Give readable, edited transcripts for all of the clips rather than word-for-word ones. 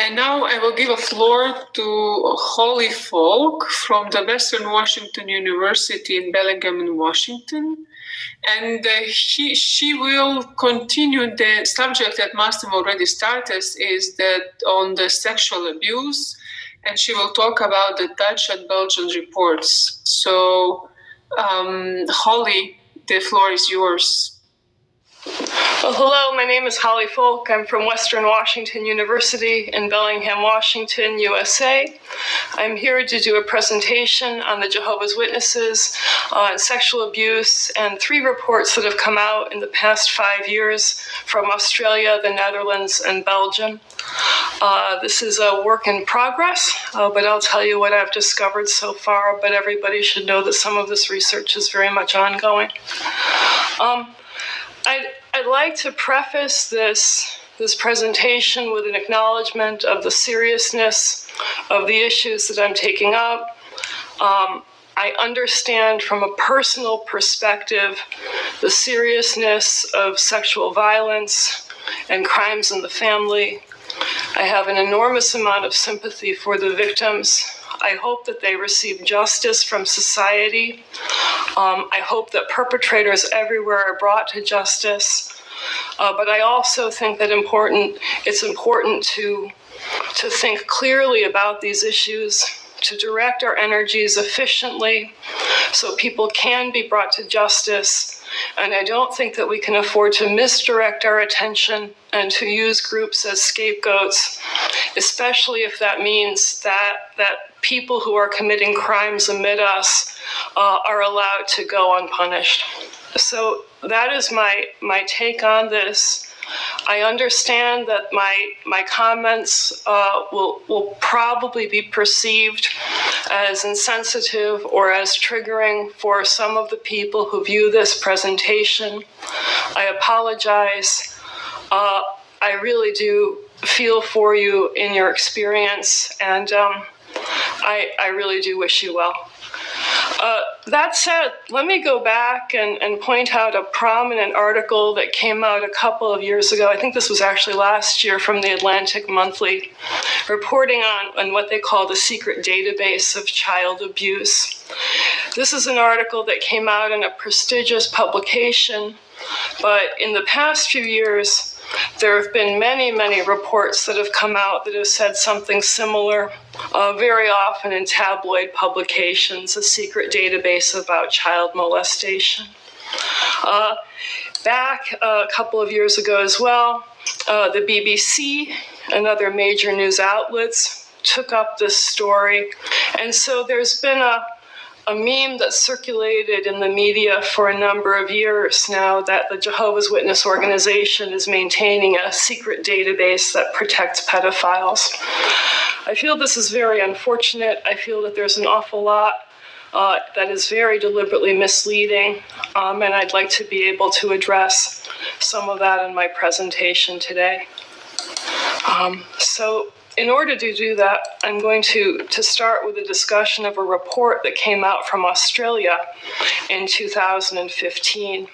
And now I will give a floor to Holly Falk from the Western Washington University in Belgium, Washington. And she will continue the subject that Mastim already started, is that on the sexual abuse, and she will talk about the Dutch and Belgian reports. So, Holly, the floor is yours. Well, hello, my name is Holly Folk. I'm from Western Washington University in Bellingham, Washington, USA. I'm here to do a presentation on the Jehovah's Witnesses, sexual abuse, and 3 reports that have come out in the past 5 years from Australia, the Netherlands, and Belgium. This is a work in progress, but I'll tell you what I've discovered so far, but everybody should know that some of this research is very much ongoing. I'd like to preface this presentation with an acknowledgement of the seriousness of the issues that I'm taking up. I understand from a personal perspective the seriousness of sexual violence and crimes in the family. I have an enormous amount of sympathy for the victims. I hope that they receive justice from society. I hope that perpetrators everywhere are brought to justice. But I also think that it's important to think clearly about these issues, to direct our energies efficiently so people can be brought to justice. And I don't think that we can afford to misdirect our attention and to use groups as scapegoats, especially if that means that people who are committing crimes amid us are allowed to go unpunished. So that is my take on this. I understand that my comments will probably be perceived as insensitive or as triggering for some of the people who view this presentation. I apologize. I really do feel for you in your experience, and I really do wish you well. That said, let me go back and point out a prominent article that came out a couple of years ago. I think this was actually last year, from the Atlantic Monthly, reporting on what they call the secret database of child abuse. This is an article that came out in a prestigious publication, but in the past few years, there have been many, many reports that have come out that have said something similar, very often in tabloid publications, a secret database about child molestation. Back a couple of years ago as well, the BBC and other major news outlets took up this story. And so there's been a meme that circulated in the media for a number of years now that the Jehovah's Witness organization is maintaining a secret database that protects pedophiles. I feel this is very unfortunate. I feel that there's an awful lot that is very deliberately misleading, and I'd like to be able to address some of that in my presentation today. So in order to do that, I'm going to start with a discussion of a report that came out from Australia in 2015.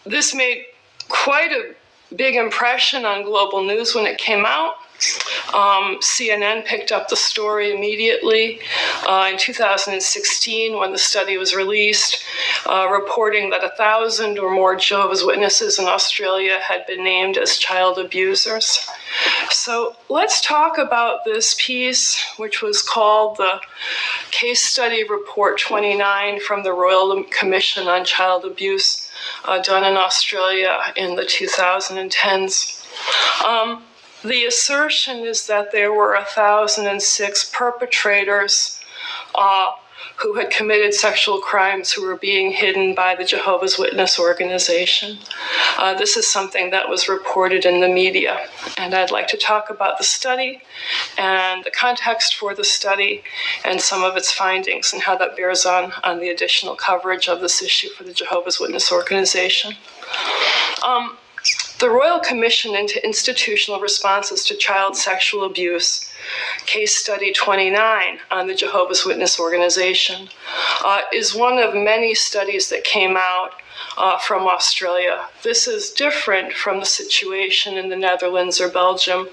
This made quite a big impression on global news when it came out. CNN picked up the story immediately in 2016 when the study was released, reporting that 1,000 or more Jehovah's Witnesses in Australia had been named as child abusers. So let's talk about this piece, which was called the Case Study Report 29 from the Royal Commission on Child Abuse, done in Australia in the 2010s. The assertion is that there were 1,006 perpetrators who had committed sexual crimes who were being hidden by the Jehovah's Witness organization. This is something that was reported in the media, and I'd like to talk about the study and the context for the study and some of its findings and how that bears on the additional coverage of this issue for the Jehovah's Witness organization. The Royal Commission into Institutional Responses to Child Sexual Abuse, Case Study 29 on the Jehovah's Witness organization, is one of many studies that came out from Australia. This is different from the situation in the Netherlands or Belgium,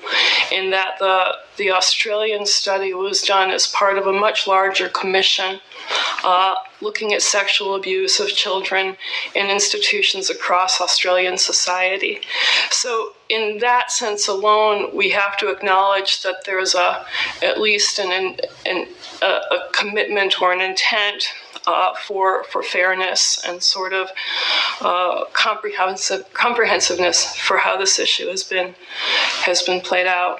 in that the Australian study was done as part of a much larger commission looking at sexual abuse of children in institutions across Australian society. So in that sense alone, we have to acknowledge that there's at least a commitment or an intent for fairness and sort of comprehensiveness for how this issue has been played out.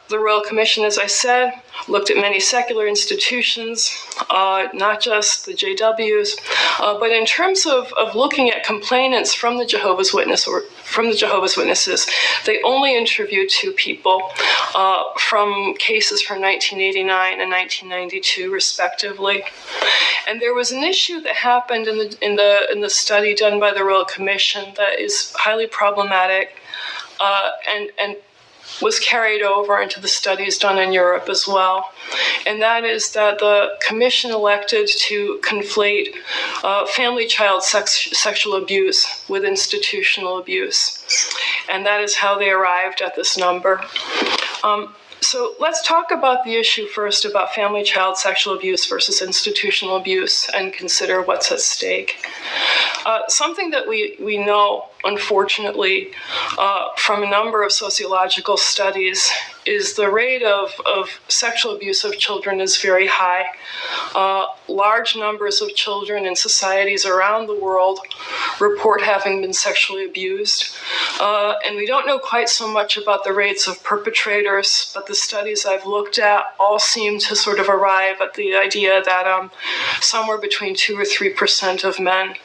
The Royal Commission, as I said, looked at many secular institutions, not just the JWs, but in terms of looking at complainants from the Jehovah's Witnesses, they only interviewed 2 people from cases from 1989 and 1992, respectively. And there was an issue that happened in the study done by the Royal Commission that is highly problematic, and was carried over into the studies done in Europe as well. And that is that the Commission elected to conflate family-child sexual abuse with institutional abuse. And that is how they arrived at this number. So let's talk about the issue first about family-child sexual abuse versus institutional abuse and consider what's at stake. Something that we know, unfortunately, from a number of sociological studies is the rate of sexual abuse of children is very high. Large numbers of children in societies around the world report having been sexually abused. And we don't know quite so much about the rates of perpetrators, but the studies I've looked at all seem to sort of arrive at the idea that somewhere between 2 or 3% of men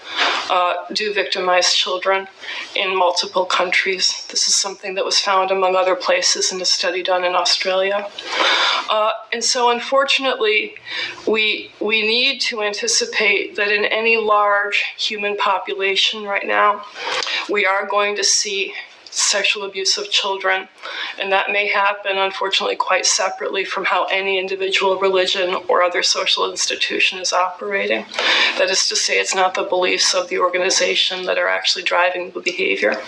do victimize children in multiple countries. This is something that was found, among other places, in a study done in Australia. And so, unfortunately, we need to anticipate that in any large human population right now, we are going to see sexual abuse of children, and that may happen, unfortunately, quite separately from how any individual religion or other social institution is operating. That is to say, it's not the beliefs of the organization that are actually driving the behavior.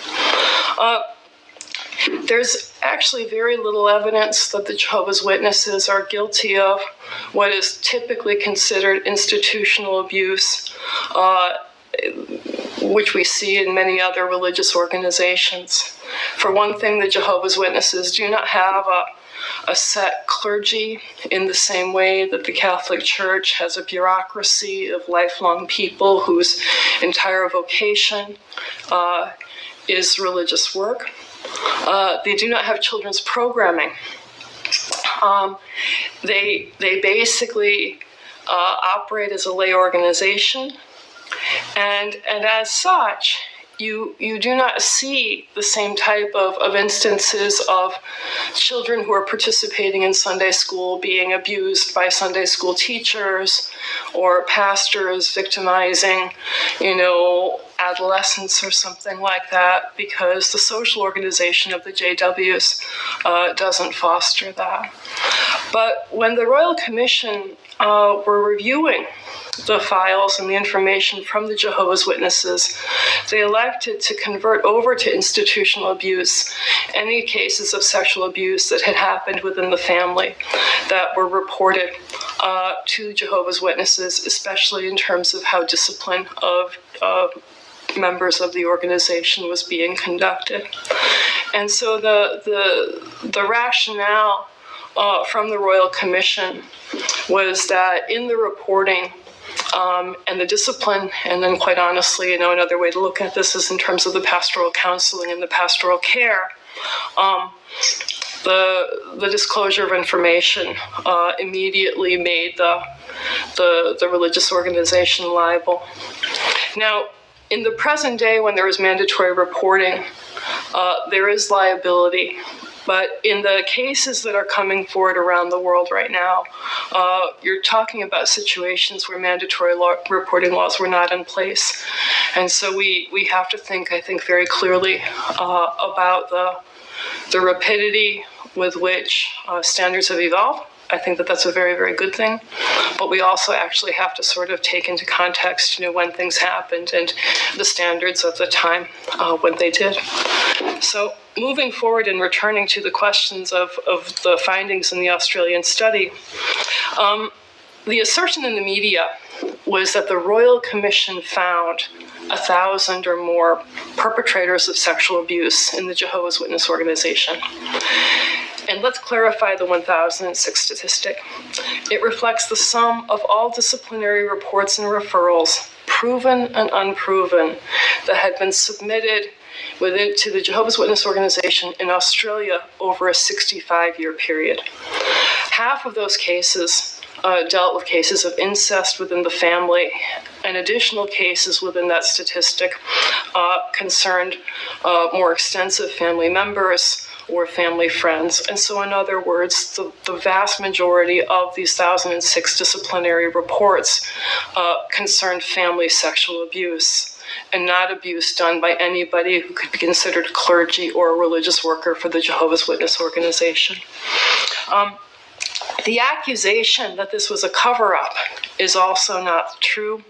There's actually very little evidence that the Jehovah's Witnesses are guilty of what is typically considered institutional abuse, which we see in many other religious organizations. For one thing, the Jehovah's Witnesses do not have a set clergy in the same way that the Catholic Church has a bureaucracy of lifelong people whose entire vocation is religious work. They do not have children's programming. They basically operate as a lay organization, and as such, you do not see the same type of instances of children who are participating in Sunday school being abused by Sunday school teachers or pastors victimizing, adolescents or something like that, because the social organization of the JWs doesn't foster that. But when the Royal Commission were reviewing the files and the information from the Jehovah's Witnesses, they elected to convert over to institutional abuse any cases of sexual abuse that had happened within the family that were reported to Jehovah's Witnesses, especially in terms of how discipline of members of the organization was being conducted. And so the rationale from the Royal Commission was that in the reporting and the discipline, and then quite honestly, another way to look at this is in terms of the pastoral counseling and the pastoral care, the disclosure of information immediately made the religious organization liable. Now, in the present day, when there is mandatory reporting, there is liability. But in the cases that are coming forward around the world right now, you're talking about situations where mandatory reporting laws were not in place. And so we have to think, I think, very clearly about the rapidity with which standards have evolved I think that that's a very, very good thing. But we also actually have to sort of take into context, when things happened and the standards of the time when they did. So moving forward and returning to the questions of the findings in the Australian study, the assertion in the media was that the Royal Commission found 1,000 or more perpetrators of sexual abuse in the Jehovah's Witness organization. And let's clarify the 1,006 statistic. It reflects the sum of all disciplinary reports and referrals, proven and unproven, that had been submitted to the Jehovah's Witness organization in Australia over a 65-year period. Half of those cases dealt with cases of incest within the family, and additional cases within that statistic concerned more extensive family members or family friends. And so, in other words, the vast majority of these 1,006 disciplinary reports concerned family sexual abuse, and not abuse done by anybody who could be considered clergy or a religious worker for the Jehovah's Witness organization. The accusation that this was a cover-up is also not true.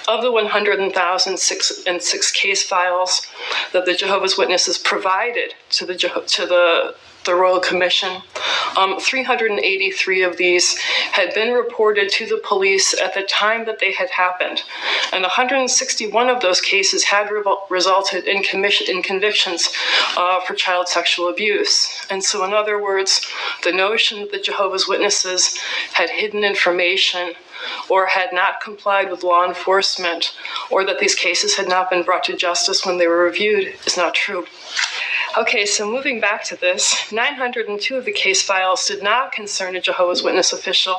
Of the 106 case files that the Jehovah's Witnesses provided to the Royal Commission, 383 of these had been reported to the police at the time that they had happened, and 161 of those cases had resulted in convictions for child sexual abuse. And so, in other words, the notion that the Jehovah's Witnesses had hidden information or had not complied with law enforcement, or that these cases had not been brought to justice when they were reviewed, is not true. Okay, so moving back to this, 902 of the case files did not concern a Jehovah's Witness official.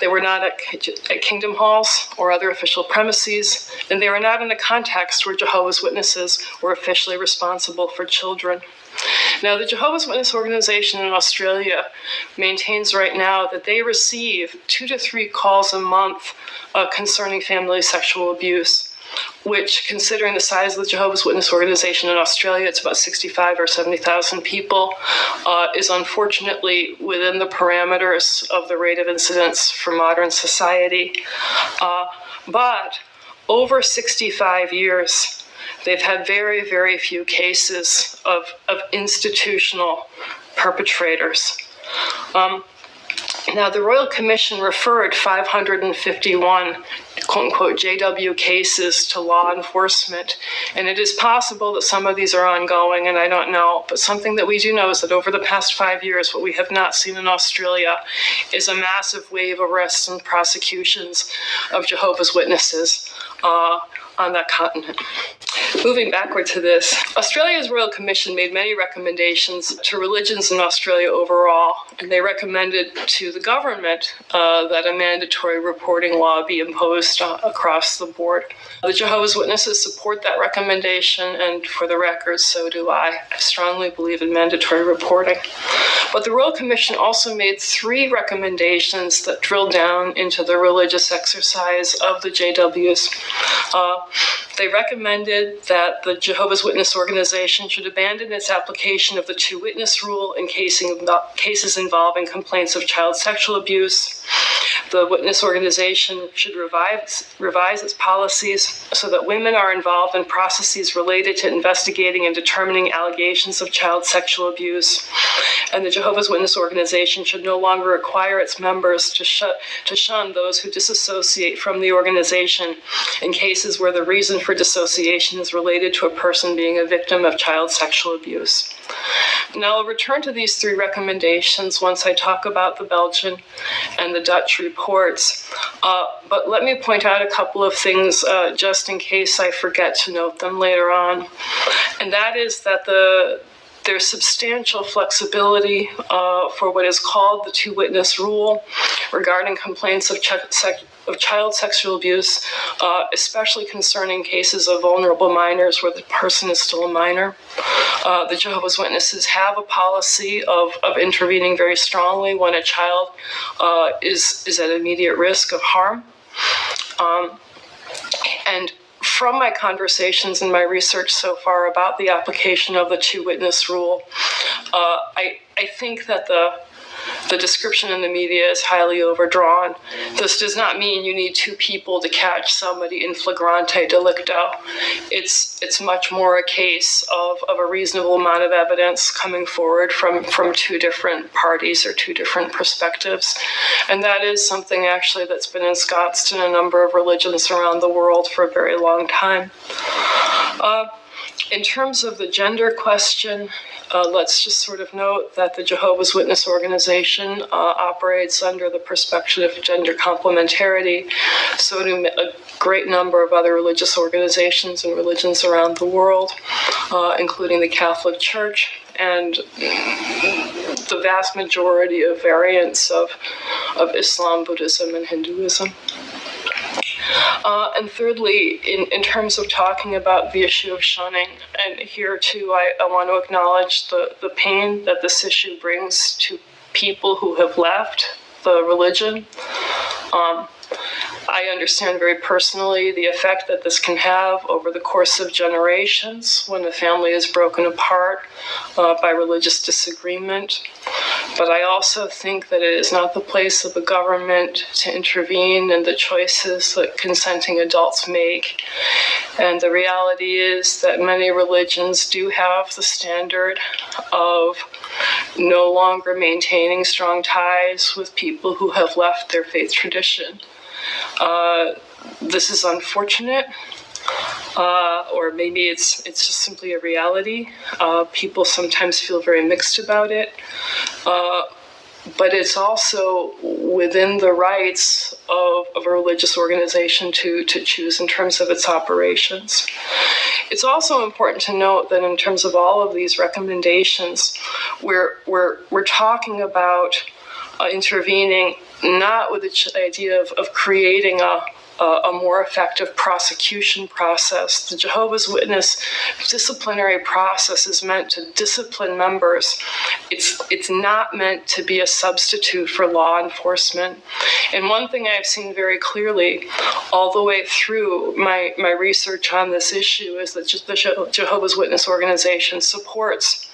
They were not at kingdom halls or other official premises, and they were not in a context where Jehovah's Witnesses were officially responsible for children. Now, the Jehovah's Witness organization in Australia maintains right now that they receive 2 to 3 calls a month concerning family sexual abuse, which, considering the size of the Jehovah's Witness organization in Australia, it's about 65 or 70,000 people, is unfortunately within the parameters of the rate of incidence for modern society. But over 65 years, they've had very, very few cases of institutional perpetrators. Now, the Royal Commission referred 551 quote-unquote JW cases to law enforcement, and it is possible that some of these are ongoing, and I don't know, but something that we do know is that over the past 5 years, what we have not seen in Australia is a massive wave of arrests and prosecutions of Jehovah's Witnesses on that continent. Moving backward to this, Australia's Royal Commission made many recommendations to religions in Australia overall, and they recommended to the government that a mandatory reporting law be imposed across the board. The Jehovah's Witnesses support that recommendation, and for the record, so do I. I strongly believe in mandatory reporting. But the Royal Commission also made 3 recommendations that drill down into the religious exercise of the JWs. They recommended that the Jehovah's Witness organization should abandon its application of the 2-witness rule in cases involving complaints of child sexual abuse. The witness organization should revise its policies so that women are involved in processes related to investigating and determining allegations of child sexual abuse. And the Jehovah's Witness organization should no longer require its members to shun those who disassociate from the organization in cases where the reason for dissociation is related to a person being a victim of child sexual abuse. Now, I'll return to these 3 recommendations once I talk about the Belgian and the Dutch reports. But let me point out a couple of things just in case I forget to note them later on. And that is that there's substantial flexibility for what is called the 2-witness rule regarding complaints of child sexual abuse, especially concerning cases of vulnerable minors where the person is still a minor. The Jehovah's Witnesses have a policy of intervening very strongly when a child is at immediate risk of harm. And from my conversations and my research so far about the application of the 2-witness rule, I think that the description in the media is highly overdrawn. This does not mean you need two people to catch somebody in flagrante delicto. It's much more a case of a reasonable amount of evidence coming forward from two different parties or two different perspectives. And that is something actually that's been ensconced in a number of religions around the world for a very long time. In terms of the gender question, let's just sort of note that the Jehovah's Witness organization operates under the perspective of gender complementarity. So do a great number of other religious organizations and religions around the world, including the Catholic Church and the vast majority of variants of Islam, Buddhism, and Hinduism. And thirdly, in terms of talking about the issue of shunning, and here too I want to acknowledge the pain that this issue brings to people who have left the religion. I understand very personally the effect that this can have over the course of generations when a family is broken apart by religious disagreement. But I also think that it is not the place of the government to intervene in the choices that consenting adults make. And the reality is that many religions do have the standard of no longer maintaining strong ties with people who have left their faith tradition. This is unfortunate, or maybe it's just simply a reality. People sometimes feel very mixed about it, but it's also within the rights of a religious organization to choose in terms of its operations. It's also important to note that in terms of all of these recommendations, we're talking about intervening not with the idea of creating a more effective prosecution process. The Jehovah's Witness disciplinary process is meant to discipline members. It's not meant to be a substitute for law enforcement. And one thing I've seen very clearly all the way through my research on this issue is that the Jehovah's Witness organization supports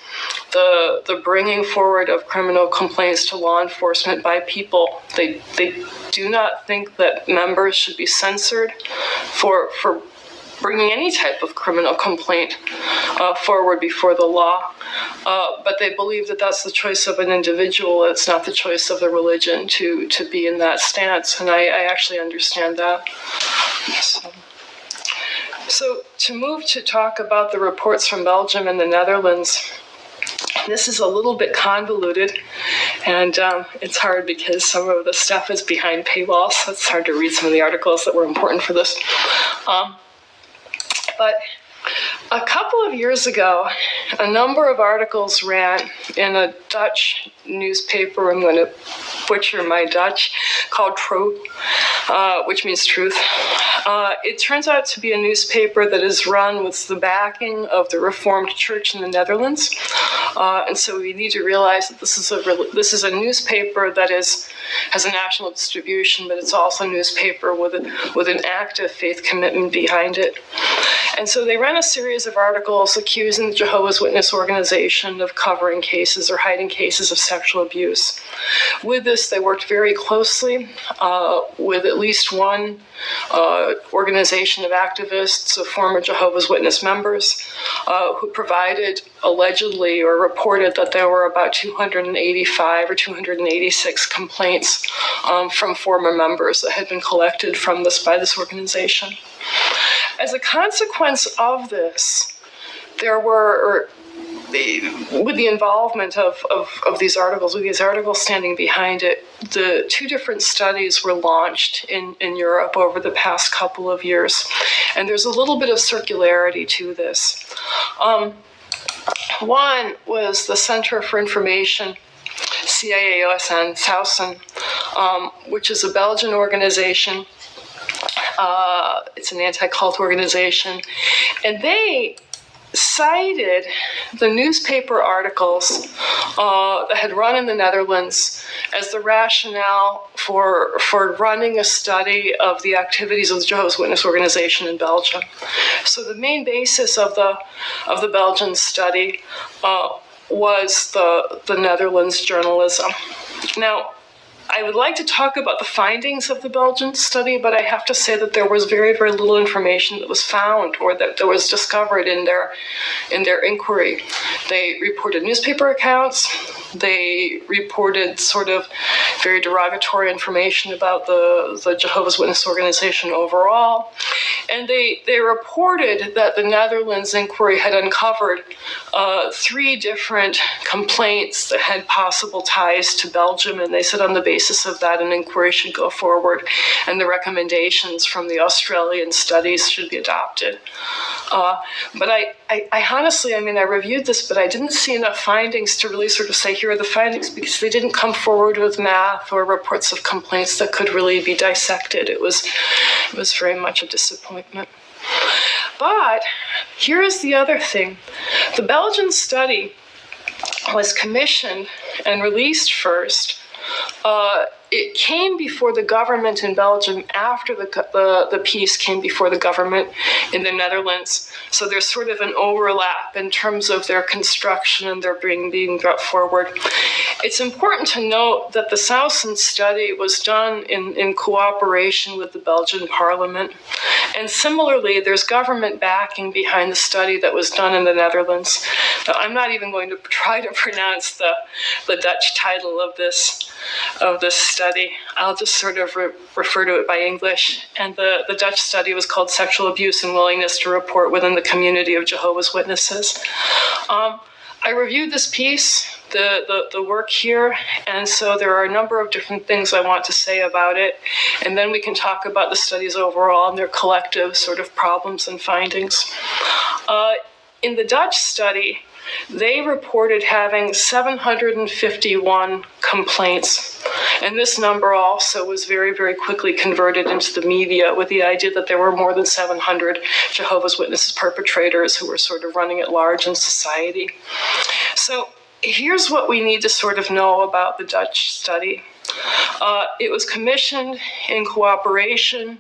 the bringing forward of criminal complaints to law enforcement by people. They do not think that members should be censored for bringing any type of criminal complaint forward before the law. But they believe that that's the choice of an individual. It's not the choice of the religion to be in that stance. And I actually understand that. So to move to talk about the reports from Belgium and the Netherlands, this is a little bit convoluted, and it's hard because some of the stuff is behind paywalls, so it's hard to read some of the articles that were important for this. But a couple of years ago, a number of articles ran in a Dutch newspaper, I'm going to butcher my Dutch, called Trouw, which means truth. It turns out to be a newspaper that is run with the backing of the Reformed Church in the Netherlands. And so we need to realize that this is a newspaper that has a national distribution, but it's also a newspaper with an active faith commitment behind it. And so they ran a series of articles accusing the Jehovah's Witness organization of covering cases or hiding cases of sexual abuse. With this, they worked very closely with at least one organization of activists, of former Jehovah's Witness members, who provided allegedly or reported that there were about 285 or 286 complaints from former members that had been collected by this organization. As a consequence of this, there were, with the involvement of these articles, with these articles standing behind it, the two different studies were launched in Europe over the past couple of years. And there's a little bit of circularity to this. One was the Center for Information, CIAOSN, Sausen, which is a Belgian organization. It's an anti-cult organization. And they cited the newspaper articles that had run in the Netherlands as the rationale for running a study of the activities of the Jehovah's Witness organization in Belgium. So the main basis of the Belgian study was the Netherlands journalism. Now, I would like to talk about the findings of the Belgian study, but I have to say that there was very, very little information that was found or that was discovered in their inquiry. They reported newspaper accounts. They reported sort of very derogatory information about the Jehovah's Witness organization overall. And they reported that the Netherlands inquiry had uncovered 3 different complaints that had possible ties to Belgium, and they said on the basis of that an inquiry should go forward and the recommendations from the Australian studies should be adopted. But I honestly, I mean, I reviewed this, but I didn't see enough findings to really sort of say, here are the findings, because they didn't come forward with math or reports of complaints that could really be dissected. It was very much a disappointment. But here is the other thing. The Belgian study was commissioned and released first. It came before the government in Belgium after the piece came before the government in the Netherlands. So there's sort of an overlap in terms of their construction and their being brought forward. It's important to note that the Southern study was done in cooperation with the Belgian Parliament. And similarly, there's government backing behind the study that was done in the Netherlands. Now, I'm not even going to try to pronounce the Dutch title of this study. I'll just sort of refer to it by English. And the Dutch study was called Sexual Abuse and Willingness to Report Within the Community of Jehovah's Witnesses. I reviewed this piece, the work here, and so there are a number of different things I want to say about it, and then we can talk about the studies overall and their collective sort of problems and findings. In the Dutch study, they reported having 751 complaints. And this number also was very, very quickly converted into the media with the idea that there were more than 700 Jehovah's Witnesses perpetrators who were sort of running at large in society. So here's what we need to sort of know about the Dutch study. It was commissioned in cooperation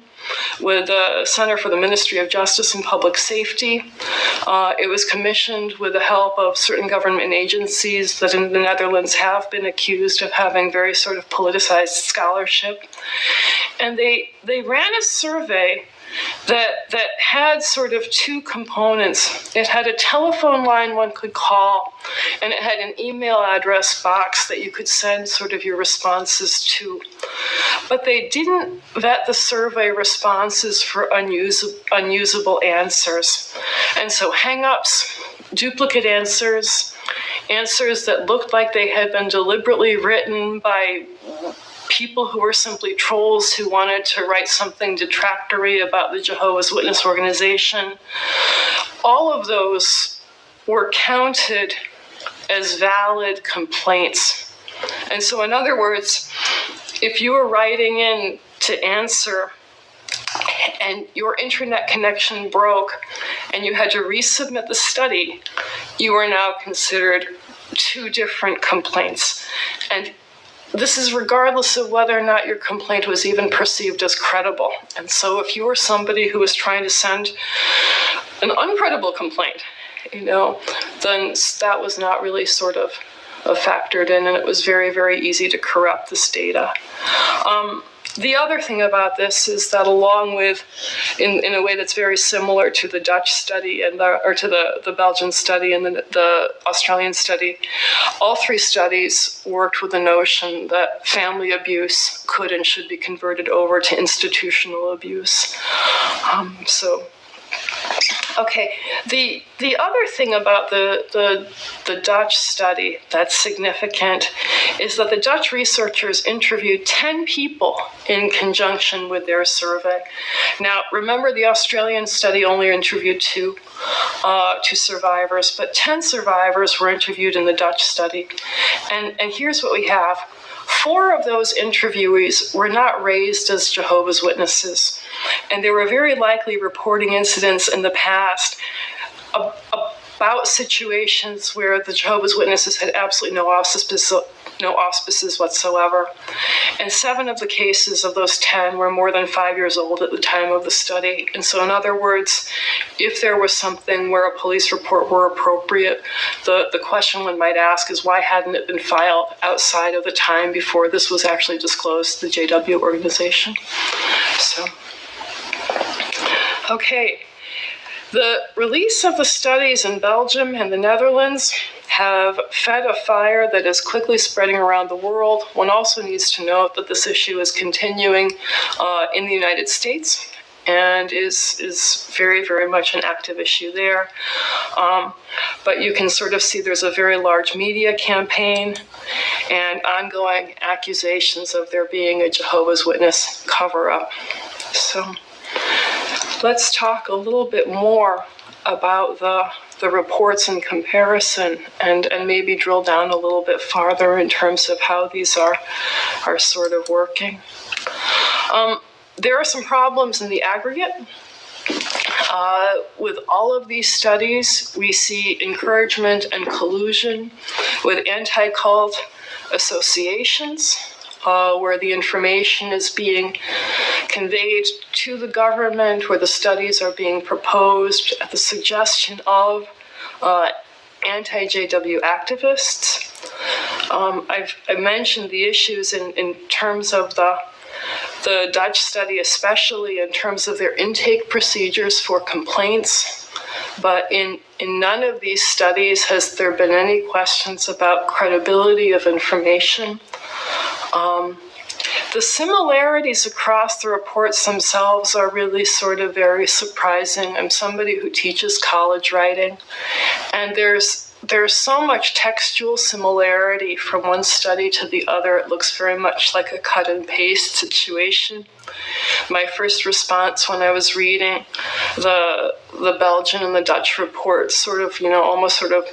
with the Center for the Ministry of Justice and Public Safety. It was commissioned with the help of certain government agencies that in the Netherlands have been accused of having very sort of politicized scholarship. And they ran a survey that had sort of 2 components. It had a telephone line one could call, and it had an email address box that you could send sort of your responses to. But they didn't vet the survey responses for unusable answers. And so hang-ups, duplicate answers, answers that looked like they had been deliberately written by people who were simply trolls who wanted to write something detractory about the Jehovah's Witness organization. All of those were counted as valid complaints. And so in other words, if you were writing in to answer and your internet connection broke and you had to resubmit the study, you are now considered 2 different complaints. And this is regardless of whether or not your complaint was even perceived as credible. And so if you were somebody who was trying to send an uncredible complaint, then that was not really sort of factored in, and it was very, very easy to corrupt this data. The other thing about this is that along with, in a way that's very similar to the Dutch study or to the Belgian study and the Australian study, all 3 studies worked with the notion that family abuse could and should be converted over to institutional abuse. Okay, the other thing about the Dutch study that's significant is that the Dutch researchers interviewed 10 people in conjunction with their survey. Now, remember the Australian study only interviewed two survivors, but 10 survivors were interviewed in the Dutch study. And here's what we have. 4 of those interviewees were not raised as Jehovah's Witnesses, and they were very likely reporting incidents in the past about situations where the Jehovah's Witnesses had absolutely no no auspices whatsoever. And 7 of the cases of those 10 were more than 5 years old at the time of the study. And so in other words, if there was something where a police report were appropriate, the question one might ask is why hadn't it been filed outside of the time before this was actually disclosed to the JW organization? So, okay. The release of the studies in Belgium and the Netherlands have fed a fire that is quickly spreading around the world. One also needs to note that this issue is continuing in the United States and is very, very much an active issue there. But you can sort of see there's a very large media campaign and ongoing accusations of there being a Jehovah's Witness cover-up. So let's talk a little bit more about the reports in comparison and maybe drill down a little bit farther in terms of how these are sort of working. There are some problems in the aggregate. With all of these studies, we see encouragement and collusion with anti-cult associations, where the information is being conveyed to the government, where the studies are being proposed at the suggestion of anti-JW activists. I've mentioned the issues in terms of the Dutch study, especially in terms of their intake procedures for complaints. But in none of these studies has there been any questions about credibility of information. The similarities across the reports themselves are really sort of very surprising. I'm somebody who teaches college writing, and there's so much textual similarity from one study to the other. It looks very much like a cut and paste situation. My first response when I was reading the Belgian and the Dutch reports, sort of, almost sort of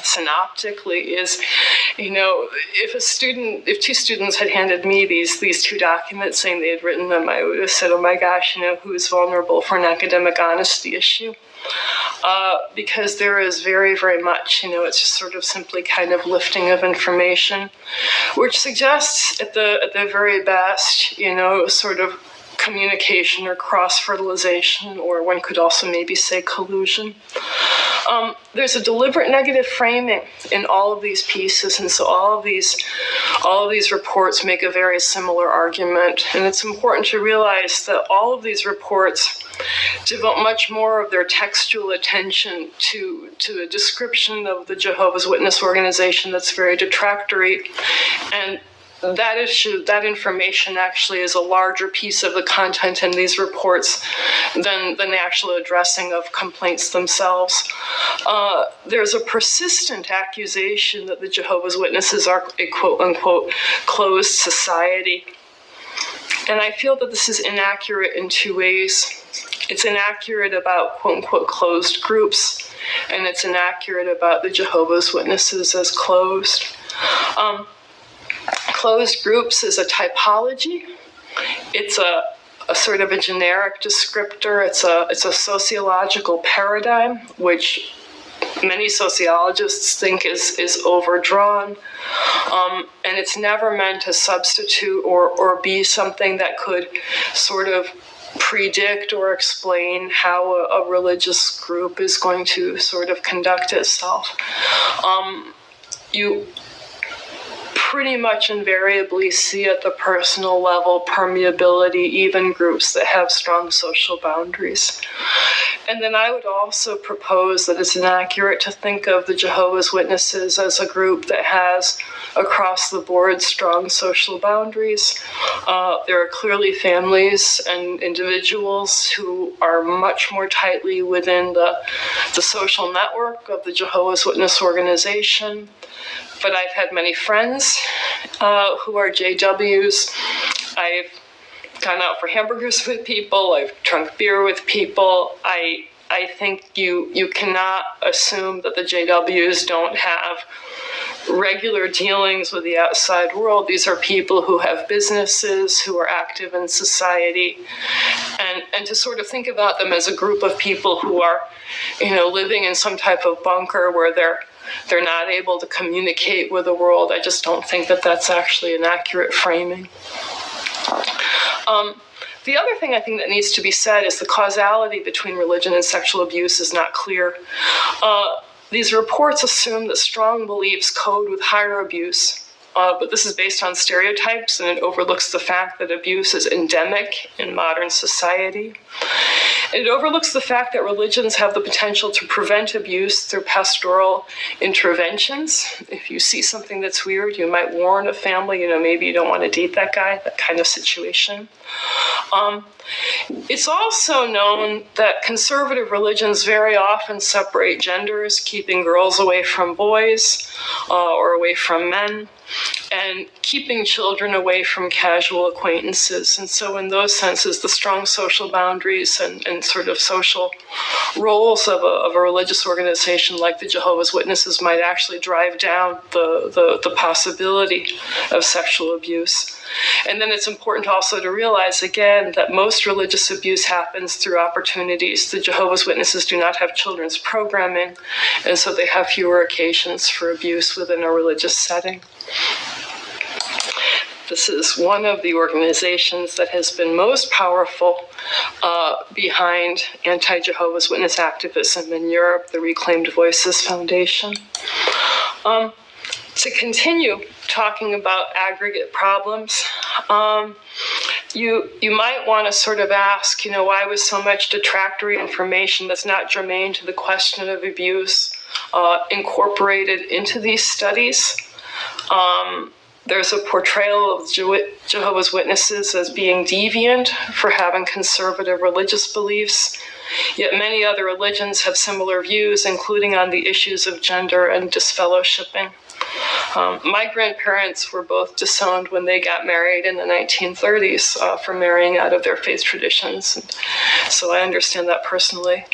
synoptically, is, if 2 students had handed me these 2 documents saying they had written them, I would have said, oh my gosh, who's vulnerable for an academic honesty issue? Because there is very, very much, it's just sort of simply kind of lifting of information, which suggests at the very best, sort of communication or cross-fertilization, or one could also maybe say collusion. There's a deliberate negative framing in all of these pieces, and so all of these reports make a very similar argument. And it's important to realize that all of these reports devote much more of their textual attention to a description of the Jehovah's Witness organization that's very detractory, and that information actually is a larger piece of the content in these reports than the actual addressing of complaints themselves. There's a persistent accusation that the Jehovah's Witnesses are a quote-unquote closed society. And I feel that this is inaccurate in 2 ways. It's inaccurate about quote-unquote closed groups, and it's inaccurate about the Jehovah's Witnesses as closed. Closed groups is a typology. It's a sort of a generic descriptor. It's a sociological paradigm, which many sociologists think is overdrawn. And it's never meant to substitute or be something that could sort of predict or explain how a religious group is going to sort of conduct itself. You pretty much invariably see at the personal level permeability, even groups that have strong social boundaries. And then I would also propose that it's inaccurate to think of the Jehovah's Witnesses as a group that has across the board strong social boundaries. There are clearly families and individuals who are much more tightly within the social network of the Jehovah's Witness organization. But I've had many friends who are JWs. I've gone out for hamburgers with people. I've drunk beer with people. I think you cannot assume that the JWs don't have regular dealings with the outside world. These are people who have businesses, who are active in society, and to sort of think about them as a group of people who are, living in some type of bunker where they're not able to communicate with the world. I just don't think that that's actually an accurate framing. The other thing I think that needs to be said is the causality between religion and sexual abuse is not clear. These reports assume that strong beliefs code with higher abuse, but this is based on stereotypes, and it overlooks the fact that abuse is endemic in modern society. It overlooks the fact that religions have the potential to prevent abuse through pastoral interventions. If you see something that's weird, you might warn a family, maybe you don't want to date that guy, that kind of situation. It's also known that conservative religions very often separate genders, keeping girls away from boys or away from men, and keeping children away from casual acquaintances. And so in those senses, the strong social boundaries and sort of social roles of a religious organization like the Jehovah's Witnesses might actually drive down the possibility of sexual abuse. And then it's important also to realize, again, that most religious abuse happens through opportunities. The Jehovah's Witnesses do not have children's programming, and so they have fewer occasions for abuse within a religious setting. This is one of the organizations that has been most powerful behind anti-Jehovah's Witness activism in Europe, the Reclaimed Voices Foundation. To continue talking about aggregate problems, you might want to sort of ask, why was so much detractory information that's not germane to the question of abuse incorporated into these studies? There's a portrayal of Jehovah's Witnesses as being deviant for having conservative religious beliefs, yet many other religions have similar views, including on the issues of gender and disfellowshipping. My grandparents were both disowned when they got married in the 1930s for marrying out of their faith traditions, and so I understand that personally.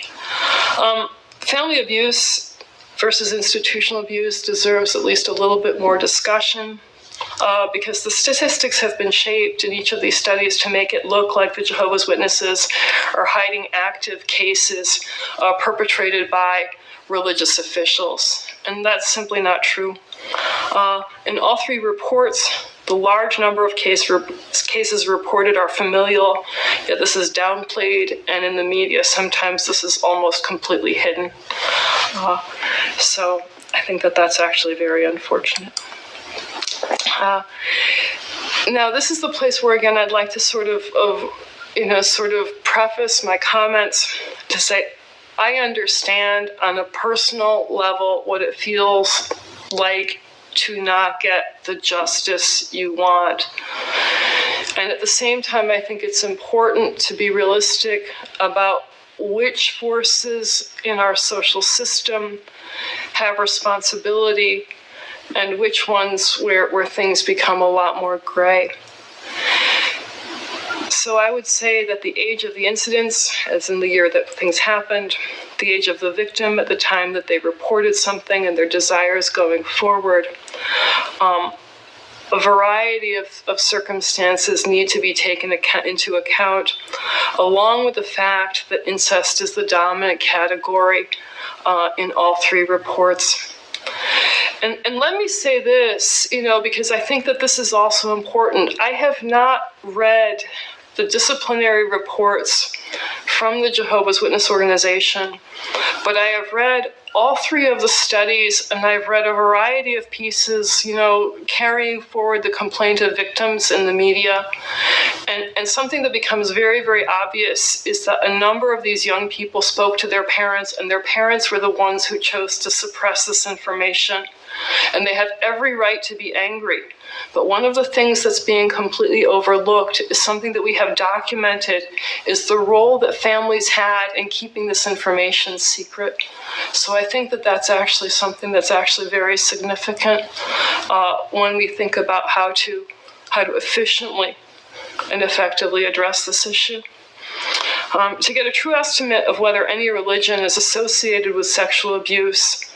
Family abuse versus institutional abuse deserves at least a little bit more discussion, because the statistics have been shaped in each of these studies to make it look like the Jehovah's Witnesses are hiding active cases perpetrated by religious officials, and that's simply not true. In all three reports, the large number of cases reported are familial, yet this is downplayed, and in the media, sometimes this is almost completely hidden. So I think that that's actually very unfortunate. Now, this is the place where, again, I'd like to sort of preface my comments to say, I understand on a personal level what it feels like to not get the justice you want. And at the same time, I think it's important to be realistic about which forces in our social system have responsibility and which ones where things become a lot more gray. So I would say that the age of the incidents, as in the year that things happened, the age of the victim at the time that they reported something, and their desires going forward, a variety of circumstances need to be taken into account, along with the fact that incest is the dominant category in all three reports. And let me say this, because I think that this is also important. I have not read the disciplinary reports from the Jehovah's Witness organization, but I have read all three of the studies, and I've read a variety of pieces, carrying forward the complaint of victims in the media. And something that becomes very, very obvious is that a number of these young people spoke to their parents, and their parents were the ones who chose to suppress this information. And they have every right to be angry. But one of the things that's being completely overlooked is something that we have documented, is the role that families had in keeping this information secret. So I think that that's actually something that's actually very significant when we think about how to efficiently and effectively address this issue. To get a true estimate of whether any religion is associated with sexual abuse,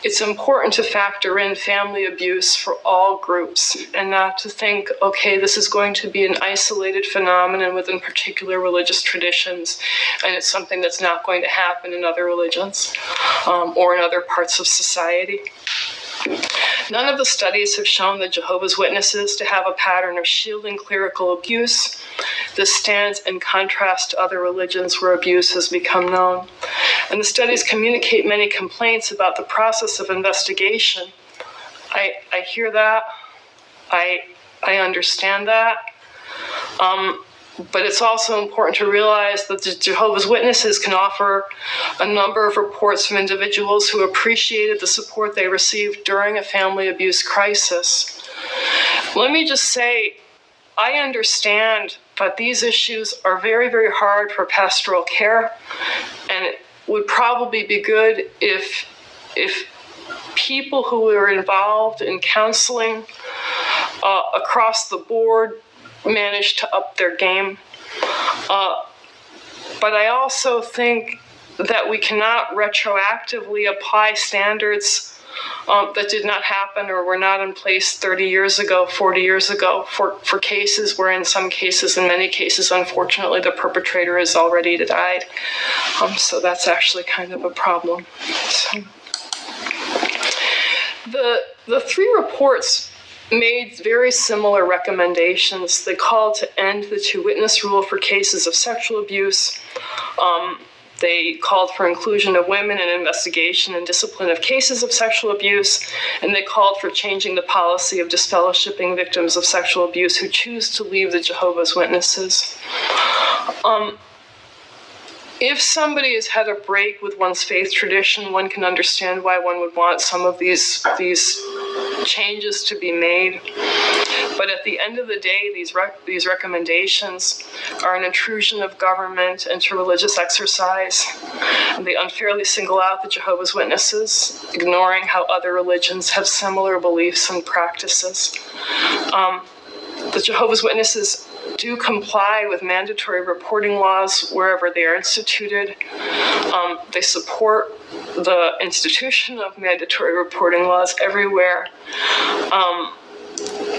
it's important to factor in family abuse for all groups and not to think, okay, this is going to be an isolated phenomenon within particular religious traditions, and it's something that's not going to happen in other religions or in other parts of society. None of the studies have shown the Jehovah's Witnesses to have a pattern of shielding clerical abuse. This stands in contrast to other religions where abuse has become known. And the studies communicate many complaints about the process of investigation. I hear that. I understand that. But it's also important to realize that the Jehovah's Witnesses can offer a number of reports from individuals who appreciated the support they received during a family abuse crisis. Let me just say, I understand that these issues are very, very hard for pastoral care, and it would probably be good if people who are involved in counseling across the board managed to up their game. But I also think that we cannot retroactively apply standards that did not happen or were not in place 30 years ago, 40 years ago, for cases where in some cases, in many cases, unfortunately, the perpetrator has already died. So that's actually kind of a problem. So, the three reports made very similar recommendations. They called to end the two-witness rule for cases of sexual abuse. They called for inclusion of women in investigation and discipline of cases of sexual abuse, and they called for changing the policy of disfellowshipping victims of sexual abuse who choose to leave the Jehovah's Witnesses. If somebody has had a break with one's faith tradition, one can understand why one would want some of these changes to be made. But at the end of the day, these recommendations are an intrusion of government into religious exercise. And they unfairly single out the Jehovah's Witnesses, ignoring how other religions have similar beliefs and practices. The Jehovah's Witnesses do comply with mandatory reporting laws wherever they are instituted. They support the institution of mandatory reporting laws everywhere.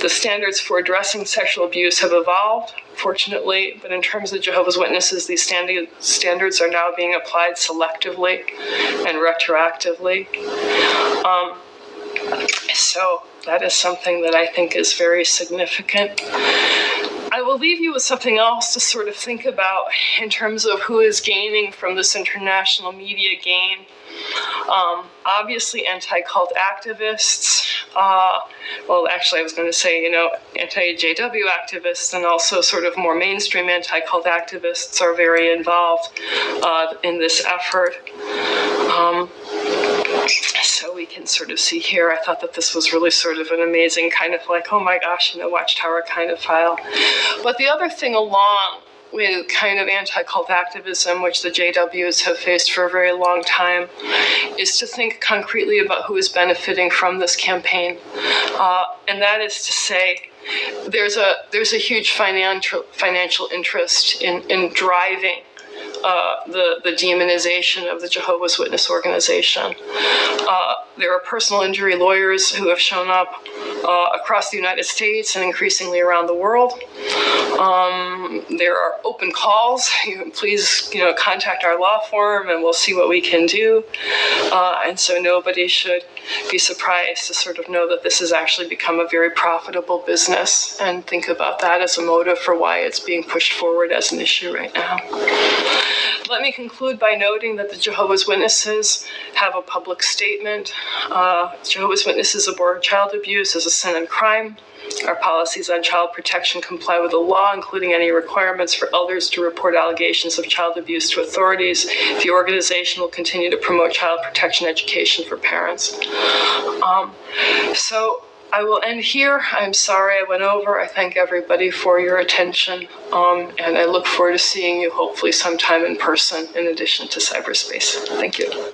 The standards for addressing sexual abuse have evolved, fortunately, but in terms of Jehovah's Witnesses, these standards are now being applied selectively and retroactively. So that is something that I think is very significant. I will leave you with something else to sort of think about in terms of who is gaining from this international media gain. Obviously, anti-cult activists, well, actually, I was going to say, anti-JW activists and also sort of more mainstream anti-cult activists are very involved in this effort. So we can sort of see here, I thought that this was really sort of an amazing kind of like, oh my gosh, Watchtower kind of file. But the other thing along with kind of anti-cult activism, which the JWs have faced for a very long time, is to think concretely about who is benefiting from this campaign. And that is to say, there's a huge financial interest in driving the demonization of the Jehovah's Witness organization. There are personal injury lawyers who have shown up across the United States and increasingly around the world. There are open calls. Please, contact our law firm and we'll see what we can do. And so nobody should be surprised to sort of know that this has actually become a very profitable business and think about that as a motive for why it's being pushed forward as an issue right now. Let me conclude by noting that the Jehovah's Witnesses have a public statement. Jehovah's Witnesses abhor child abuse as a sin and crime. Our policies on child protection comply with the law, including any requirements for elders to report allegations of child abuse to authorities. The organization will continue to promote child protection education for parents. So I will end here. I'm sorry I went over. I thank everybody for your attention, and I look forward to seeing you hopefully sometime in person in addition to cyberspace. Thank you.